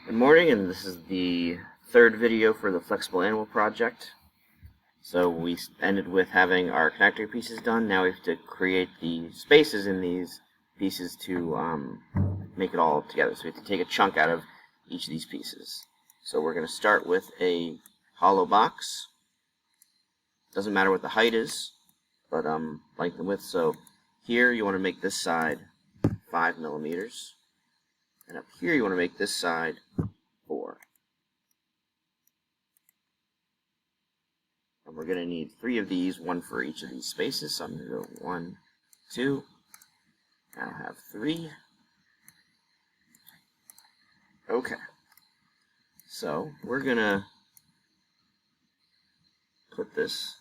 Good morning, and this is the third video for the Flexible Animal project. So we ended with having our connector pieces done. Now we have to create the spaces in these pieces to make it all together. So we have to take a chunk out of each of these pieces. So we're going to start with a hollow box. Doesn't matter what the height is, but length and width. So here you want to make this side 5 millimeters. And up here you want to make this side 4. And we're going to need 3 of these, 1 for each of these spaces. So I'm going to go 1, 2. Now I have 3. Okay. So we're going to put this.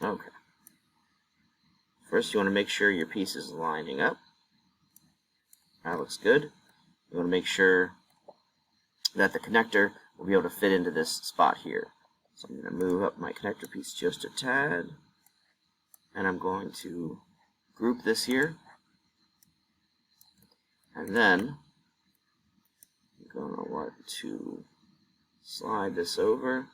Okay. First you want to make sure your piece is lining up. That looks good. You want to make sure that the connector will be able to fit into this spot here. So I'm going to move up my connector piece just a tad, and I'm going to group this here, and then I'm going to want to slide this over.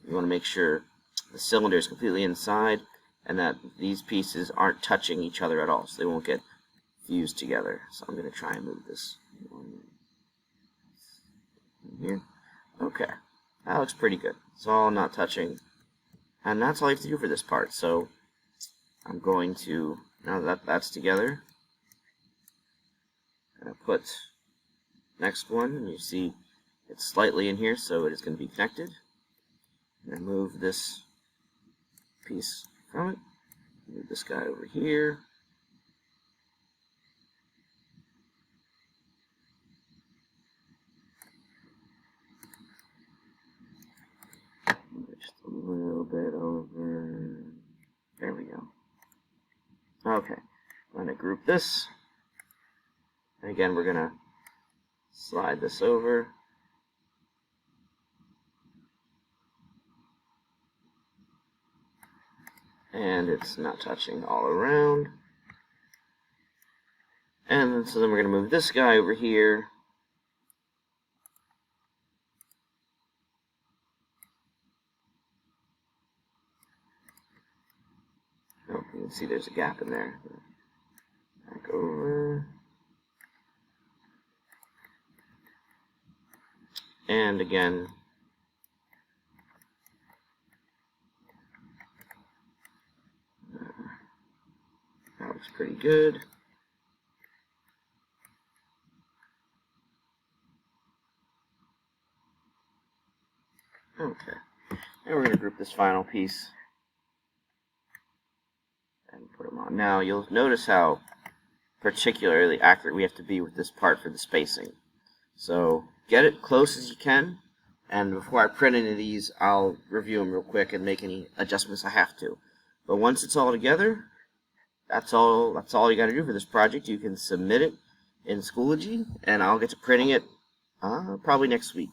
You want to make sure the cylinder is completely inside and that these pieces aren't touching each other at all, so they won't get fused together. So I'm going to try and move this one here. Okay, that looks pretty good. It's all not touching, and that's all you have to do for this part. So I'm going to, now that that's together, I'm going to put next one, and you see it's slightly in here, so it is going to be connected. I'm going to move this piece from it. Move this guy over here. Just a little bit over. There we go. Okay. I'm going to group this. And again, we're going to slide this over. And it's not touching all around. And so then we're going to move this guy over here. Oh, you can see there's a gap in there. Back over. And again, that looks pretty good. Okay, and we're going to group this final piece and put them on. Now you'll notice how particularly accurate we have to be with this part for the spacing. So get it close as you can, and before I print any of these, I'll review them real quick and make any adjustments I have to. But once it's all together, that's all you got to do for this project. You can submit it in Schoology, and I'll get to printing it probably next week.